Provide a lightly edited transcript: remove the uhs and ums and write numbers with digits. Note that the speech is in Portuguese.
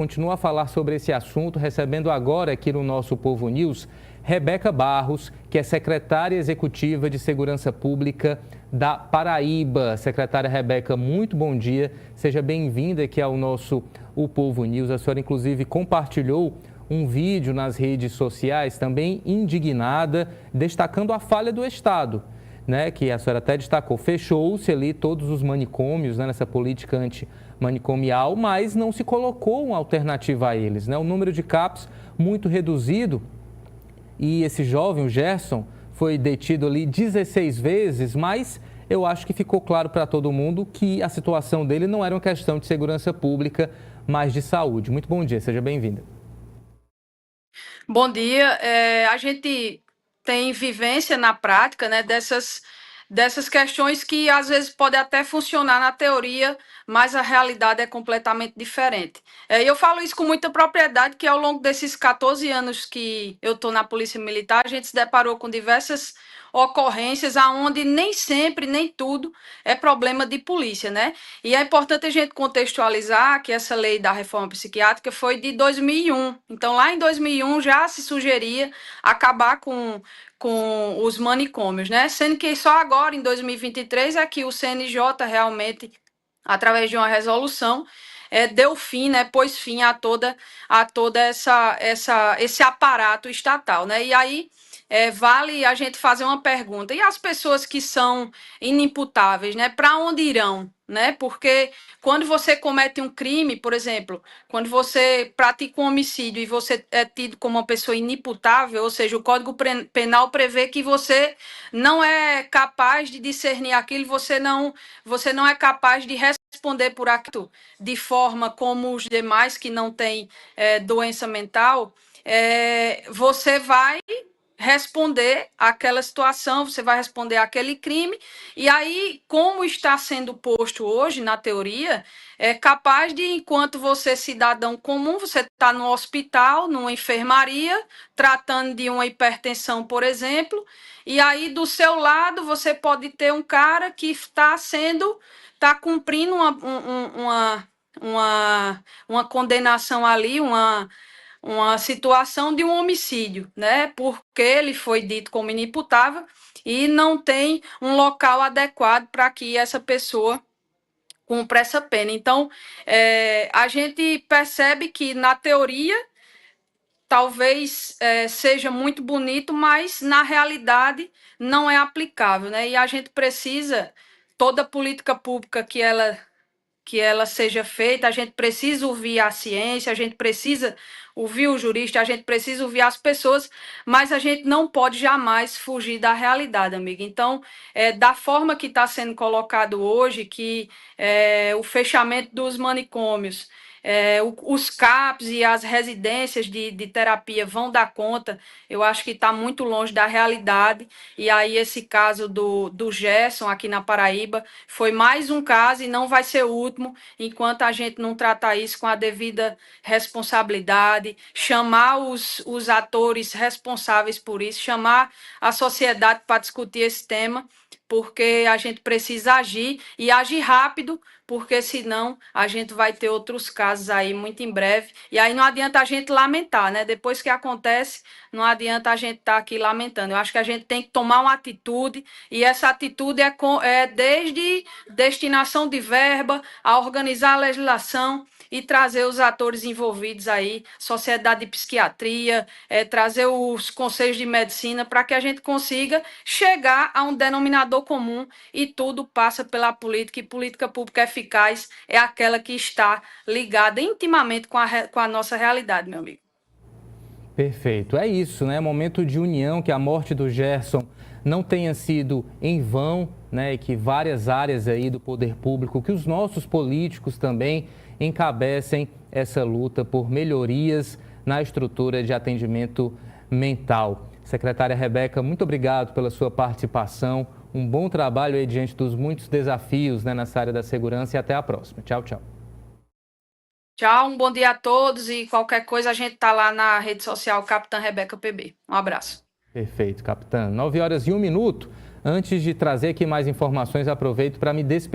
Continua a falar sobre esse assunto, recebendo agora aqui no nosso Povo News, Rebeca Barros, que é secretária executiva de Segurança Pública da Paraíba. Secretária Rebeca, muito bom dia. Seja bem-vinda aqui ao nosso O Povo News. A senhora, inclusive, compartilhou um vídeo nas redes sociais, também indignada, destacando a falha do Estado, né, que a senhora até destacou. Fechou-se ali todos os manicômios, né, nessa política antimanicomial, mas não se colocou uma alternativa a eles, né? O número de CAPs muito reduzido e esse jovem, o Gerson, foi detido ali 16 vezes, mas eu acho que ficou claro para todo mundo que a situação dele não era uma questão de segurança pública, mas de saúde. Muito bom dia, seja bem-vinda. Bom dia. A gente tem vivência na prática, né, dessas questões que às vezes pode até funcionar na teoria, mas a realidade é completamente diferente. E eu falo isso com muita propriedade, que ao longo desses 14 anos que eu estou na Polícia Militar, a gente se deparou com diversas ocorrências aonde nem sempre, nem tudo é problema de polícia, né? E é importante a gente contextualizar que essa lei da reforma psiquiátrica foi de 2001. Então, lá em 2001 já se sugeria acabar com os manicômios, né? Sendo que só agora, em 2023, é que o CNJ realmente, através de uma resolução, deu fim, né, pôs fim a toda esse aparato estatal, né? E aí vale a gente fazer uma pergunta. E as pessoas que são inimputáveis, né? Para onde irão? Né? Porque quando você comete um crime, por exemplo, quando você pratica um homicídio e você é tido como uma pessoa inimputável, ou seja, o Código Penal prevê que você não é capaz de discernir aquilo, você não é capaz de responder por aquilo de forma como os demais que não têm doença mental, você vai responder àquela situação, você vai responder àquele crime, e aí, como está sendo posto hoje, na teoria, é capaz de, enquanto você, cidadão comum, você está no hospital, numa enfermaria, tratando de uma hipertensão, por exemplo, e aí, do seu lado, você pode ter um cara que está cumprindo uma condenação ali, uma situação de um homicídio, né? Porque ele foi dito como inimputável e não tem um local adequado para que essa pessoa cumpra essa pena. Então, a gente percebe que, na teoria, talvez seja muito bonito, mas, na realidade, não é aplicável, né? E a gente precisa, toda política pública que ela seja feita, a gente precisa ouvir a ciência, a gente precisa ouvir o jurista, a gente precisa ouvir as pessoas, mas a gente não pode jamais fugir da realidade, amiga. Então, da forma que está sendo colocado hoje, que o fechamento dos manicômios, os CAPs e as residências de terapia vão dar conta, eu acho que está muito longe da realidade. E aí esse caso do Gerson aqui na Paraíba foi mais um caso e não vai ser o último, enquanto a gente não tratar isso com a devida responsabilidade, chamar os atores responsáveis por isso, chamar a sociedade para discutir esse tema, porque a gente precisa agir e agir rápido, porque senão a gente vai ter outros casos aí muito em breve. E aí não adianta a gente lamentar, né? Depois que acontece, não adianta a gente estar aqui lamentando. Eu acho que a gente tem que tomar uma atitude, e essa atitude é desde destinação de verba, a organizar a legislação e trazer os atores envolvidos aí, sociedade de psiquiatria, trazer os conselhos de medicina, para que a gente consiga chegar a um denominador comum, e tudo passa pela política, e política pública eficaz é aquela que está ligada intimamente com a nossa realidade, meu amigo. Perfeito, é isso, né? Momento de união, que a morte do Gerson não tenha sido em vão, né? E que várias áreas aí do poder público, que os nossos políticos também encabecem essa luta por melhorias na estrutura de atendimento mental. Secretária Rebeca, muito obrigado pela sua participação. Um bom trabalho aí diante dos muitos desafios, né, nessa área da segurança, e até a próxima. Tchau, tchau. Tchau, um bom dia a todos, e qualquer coisa a gente tá lá na rede social Capitã Rebeca PB. Um abraço. Perfeito, capitã. 9h01. Antes de trazer aqui mais informações, aproveito para me despedir.